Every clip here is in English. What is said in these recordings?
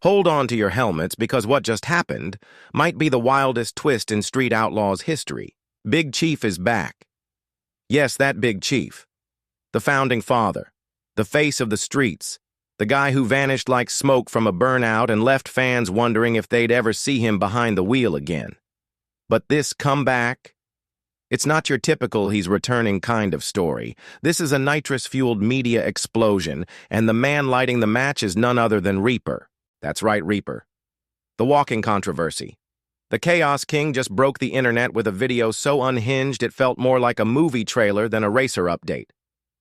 Hold on to your helmets because what just happened might be the wildest twist in Street Outlaws history. Big Chief is back. Yes, that Big Chief. The founding father. The face of the streets. The guy who vanished like smoke from a burnout and left fans wondering if they'd ever see him behind the wheel again. But this comeback? It's not your typical he's returning kind of story. This is a nitrous-fueled media explosion, and the man lighting the match is none other than Reaper. That's right, Reaper. The walking controversy. The Chaos King just broke the internet with a video so unhinged it felt more like a movie trailer than a racer update.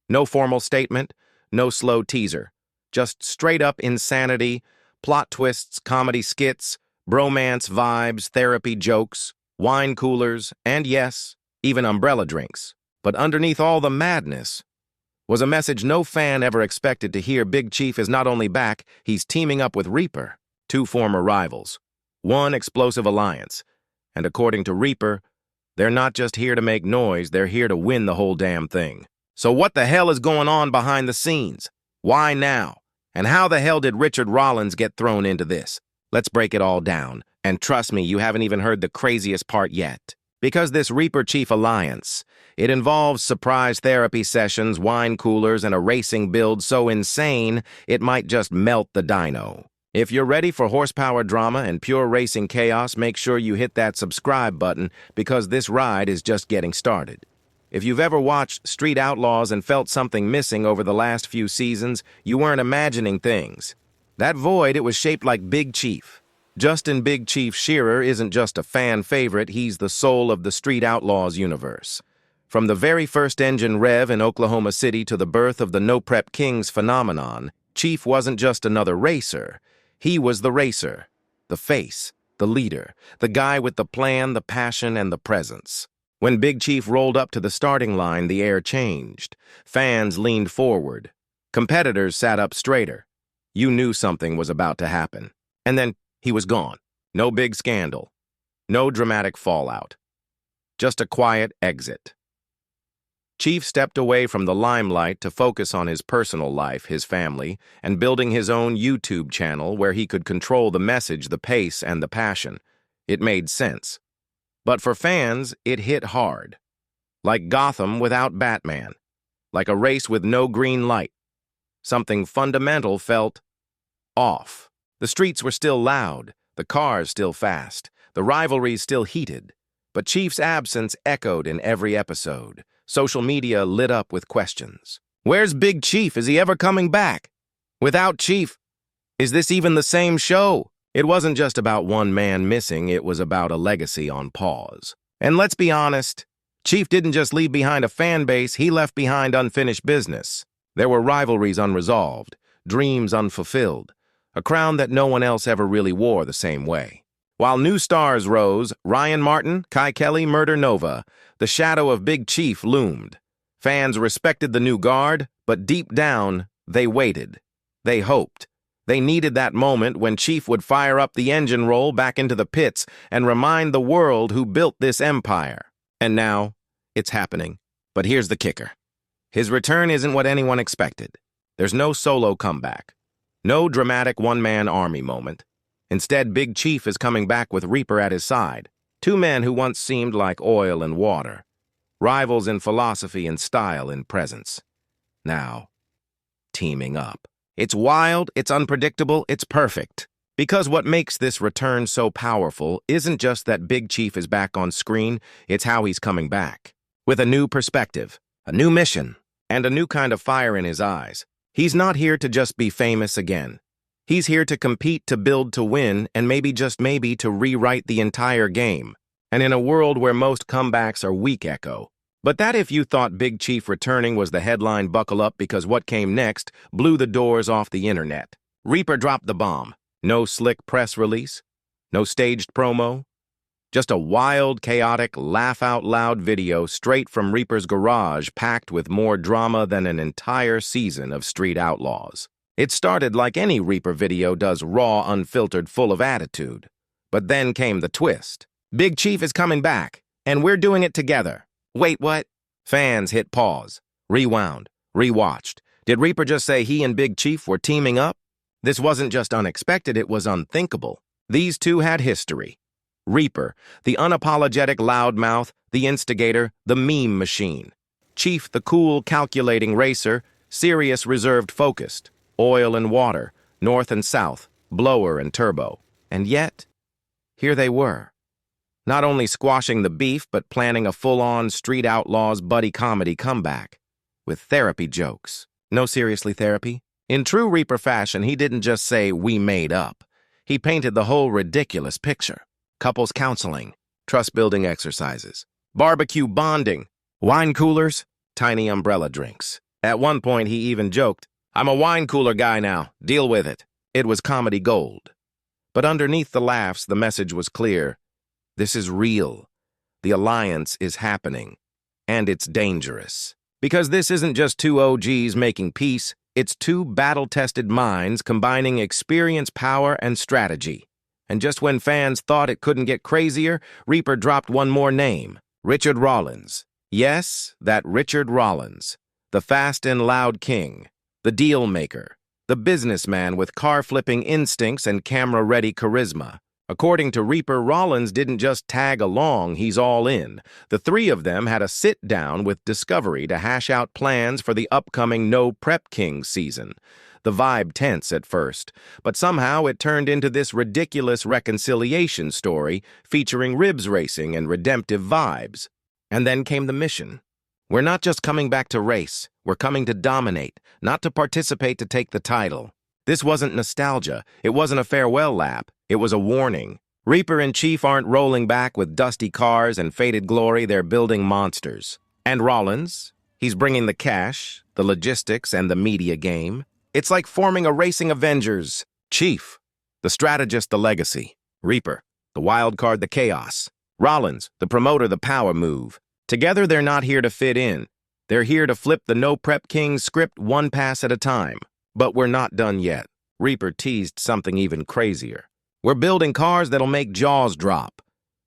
No formal statement, no slow teaser. Just straight-up insanity, plot twists, comedy skits, bromance vibes, therapy jokes, wine coolers, and yes, even umbrella drinks. But underneath all the madness was a message no fan ever expected to hear. Big Chief is not only back, he's teaming up with Reaper, two former rivals. One explosive alliance. And according to Reaper, they're not just here to make noise, they're here to win the whole damn thing. So what the hell is going on behind the scenes? Why now? And how the hell did Richard Rollins get thrown into this? Let's break it all down. And trust me, you haven't even heard the craziest part yet. Because this Reaper Chief alliance, it involves surprise therapy sessions, wine coolers, and a racing build so insane, it might just melt the dyno. If you're ready for horsepower drama and pure racing chaos, make sure you hit that subscribe button because this ride is just getting started. If you've ever watched Street Outlaws and felt something missing over the last few seasons, you weren't imagining things. That void, it was shaped like Big Chief. Justin Big Chief Shearer isn't just a fan favorite, he's the soul of the Street Outlaws universe. From the very first engine rev in Oklahoma City to the birth of the No Prep Kings phenomenon, Chief wasn't just another racer. He was the racer, the face, the leader, the guy with the plan, the passion, and the presence. When Big Chief rolled up to the starting line, the air changed. Fans leaned forward. Competitors sat up straighter. You knew something was about to happen. And then he was gone. No big scandal. No dramatic fallout. Just a quiet exit. Chief stepped away from the limelight to focus on his personal life, his family, and building his own YouTube channel where he could control the message, the pace, and the passion. It made sense. But for fans, it hit hard. Like Gotham without Batman. Like a race with no green light. Something fundamental felt off. The streets were still loud, the cars still fast, the rivalries still heated. But Chief's absence echoed in every episode. Social media lit up with questions. Where's Big Chief? Is he ever coming back? Without Chief, is this even the same show? It wasn't just about one man missing, it was about a legacy on pause. And let's be honest, Chief didn't just leave behind a fan base, he left behind unfinished business. There were rivalries unresolved, dreams unfulfilled, a crown that no one else ever really wore the same way. While new stars rose, Ryan Martin, Kai Kelly, Murder Nova, the shadow of Big Chief loomed. Fans respected the new guard, but deep down, they waited. They hoped. They needed that moment when Chief would fire up the engine roll back into the pits and remind the world who built this empire. And now, it's happening. But here's the kicker. His return isn't what anyone expected. There's no solo comeback. No dramatic one-man army moment. Instead, Big Chief is coming back with Reaper at his side. Two men who once seemed like oil and water. Rivals in philosophy and style in presence. Now, teaming up. It's wild, it's unpredictable, it's perfect. Because what makes this return so powerful isn't just that Big Chief is back on screen, it's how he's coming back. With a new perspective, a new mission, and a new kind of fire in his eyes. He's not here to just be famous again. He's here to compete, to build, to win, and maybe, just maybe, to rewrite the entire game. And in a world where most comebacks are weak echo. But that if you thought Big Chief returning was the headline buckle up because what came next blew the doors off the internet. Reaper dropped the bomb. No slick press release. No staged promo. Just a wild, chaotic, laugh-out-loud video straight from Reaper's garage packed with more drama than an entire season of Street Outlaws. It started like any Reaper video does, raw, unfiltered, full of attitude. But then came the twist. Big Chief is coming back, and we're doing it together. Wait, what? Fans hit pause, rewound, rewatched. Did Reaper just say he and Big Chief were teaming up? This wasn't just unexpected, it was unthinkable. These two had history. Reaper, the unapologetic loudmouth, the instigator, the meme machine. Chief, the cool, calculating racer, serious, reserved, focused. Oil and water, north and south, blower and turbo. And yet, here they were. Not only squashing the beef, but planning a full-on Street Outlaws buddy comedy comeback. With therapy jokes. No, seriously, therapy? In true Reaper fashion, he didn't just say, "we made up." He painted the whole ridiculous picture. Couples counseling, trust-building exercises, barbecue bonding, wine coolers, tiny umbrella drinks. At one point, he even joked, "I'm a wine cooler guy now, deal with it." It was comedy gold. But underneath the laughs, the message was clear. This is real. The alliance is happening. And it's dangerous. Because this isn't just two OGs making peace, it's two battle-tested minds combining experience, power, and strategy. And just when fans thought it couldn't get crazier, Reaper dropped one more name, Richard Rollins. Yes, that Richard Rollins, the fast and loud king, the deal maker, the businessman with car-flipping instincts and camera-ready charisma. According to Reaper, Rollins didn't just tag along, he's all in. The three of them had a sit-down with Discovery to hash out plans for the upcoming No Prep Kings season. The vibe tense at first, but somehow it turned into this ridiculous reconciliation story featuring ribs racing and redemptive vibes. And then came the mission. We're not just coming back to race, we're coming to dominate, not to participate to take the title. This wasn't nostalgia, it wasn't a farewell lap, it was a warning. Reaper and Chief aren't rolling back with dusty cars and faded glory, they're building monsters. And Rollins, he's bringing the cash, the logistics, and the media game. It's like forming a racing Avengers. Chief, the strategist, the legacy. Reaper, the wild card, the chaos. Rollins, the promoter, the power move. Together, they're not here to fit in. They're here to flip the No Prep Kings script one pass at a time. But we're not done yet. Reaper teased something even crazier. We're building cars that'll make jaws drop.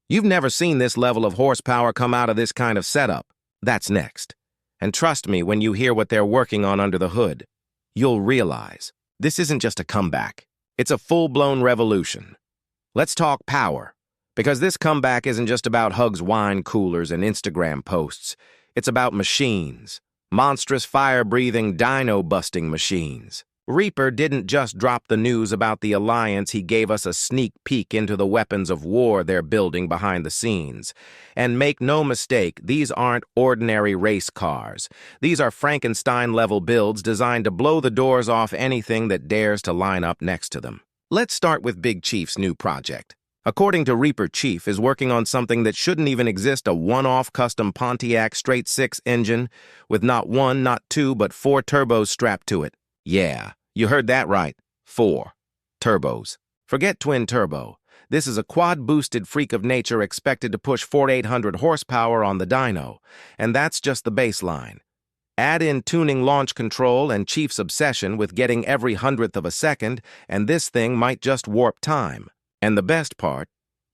You've never seen this level of horsepower come out of this kind of setup. That's next. And trust me, when you hear what they're working on under the hood, you'll realize this isn't just a comeback. It's a full-blown revolution. Let's talk power. Because this comeback isn't just about Hug's wine coolers and Instagram posts. It's about machines. Monstrous fire-breathing, dyno-busting machines. Reaper didn't just drop the news about the alliance, he gave us a sneak peek into the weapons of war they're building behind the scenes. And make no mistake, these aren't ordinary race cars. These are Frankenstein-level builds designed to blow the doors off anything that dares to line up next to them. Let's start with Big Chief's new project. According to Reaper, Chief is working on something that shouldn't even exist, a one-off custom Pontiac straight-six engine with not one, not two, but 4 turbos strapped to it. Yeah, you heard that right. 4 turbos. Forget twin turbo. This is a quad-boosted freak of nature expected to push 4,800 horsepower on the dyno. And that's just the baseline. Add in tuning launch control and Chief's obsession with getting every hundredth of a second, and this thing might just warp time. And the best part,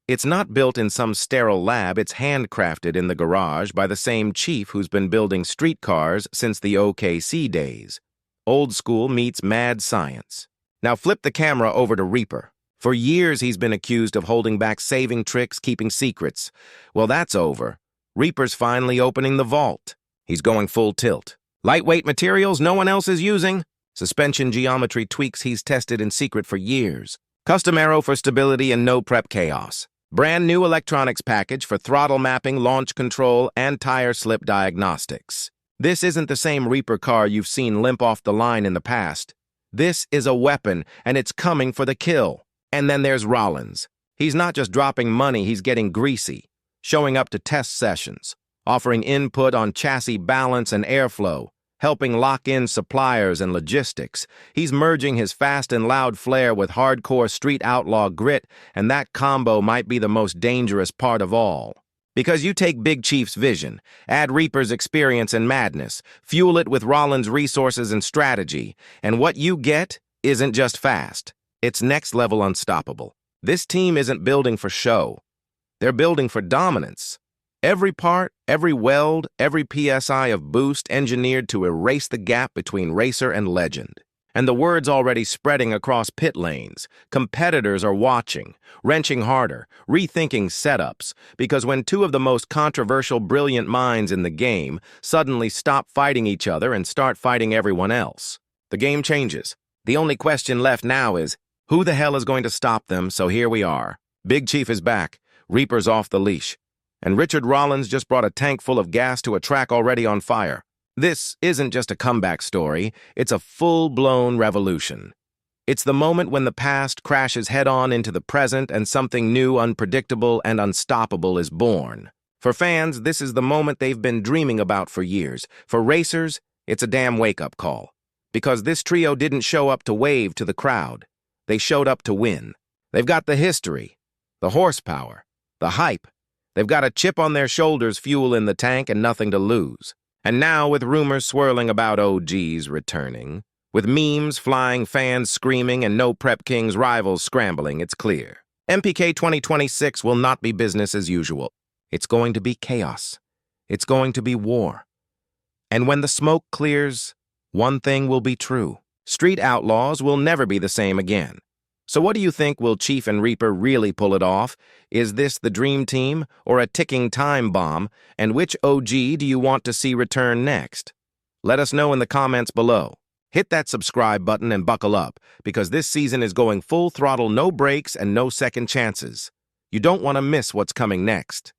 it's not built in some sterile lab, it's handcrafted in the garage by the same Chief who's been building streetcars since the OKC days. Old school meets mad science. Now flip the camera over to Reaper. For years he's been accused of holding back, saving tricks, keeping secrets. Well, that's over. Reaper's finally opening the vault. He's going full tilt. Lightweight materials no one else is using. Suspension geometry tweaks he's tested in secret for years. Custom aero for stability and no prep chaos. Brand new electronics package for throttle mapping, launch control, and tire slip diagnostics. This isn't the same Reaper car you've seen limp off the line in the past. This is a weapon, and it's coming for the kill. And then there's Rollins. He's not just dropping money, he's getting greasy. Showing up to test sessions, offering input on chassis balance and airflow, helping lock in suppliers and logistics. He's merging his fast and loud flair with hardcore street outlaw grit, and that combo might be the most dangerous part of all. Because you take Big Chief's vision, add Reaper's experience and madness, fuel it with Rollins' resources and strategy, and what you get isn't just fast, it's next-level unstoppable. This team isn't building for show. They're building for dominance. Every part, every weld, every PSI of boost engineered to erase the gap between racer and legend. And the word's already spreading across pit lanes. Competitors are watching, wrenching harder, rethinking setups, because when two of the most controversial, brilliant minds in the game suddenly stop fighting each other and start fighting everyone else, the game changes. The only question left now is, who the hell is going to stop them? So here we are. Big Chief is back, Reaper's off the leash, and Richard Rollins just brought a tank full of gas to a track already on fire. This isn't just a comeback story, it's a full-blown revolution. It's the moment when the past crashes head-on into the present and something new, unpredictable, and unstoppable is born. For fans, this is the moment they've been dreaming about for years. For racers, it's a damn wake-up call. Because this trio didn't show up to wave to the crowd. They showed up to win. They've got the history, the horsepower, the hype. They've got a chip on their shoulders, fuel in the tank, and nothing to lose. And now, with rumors swirling about OGs returning, with memes flying, fans screaming, and no Prep Kings rivals scrambling, it's clear. MPK 2026 will not be business as usual. It's going to be chaos. It's going to be war. And when the smoke clears, one thing will be true. Street Outlaws will never be the same again. So what do you think? Will Chief and Reaper really pull it off? Is this the dream team or a ticking time bomb? And which OG do you want to see return next? Let us know in the comments below. Hit that subscribe button and buckle up, because this season is going full throttle, no breaks and no second chances. You don't want to miss what's coming next.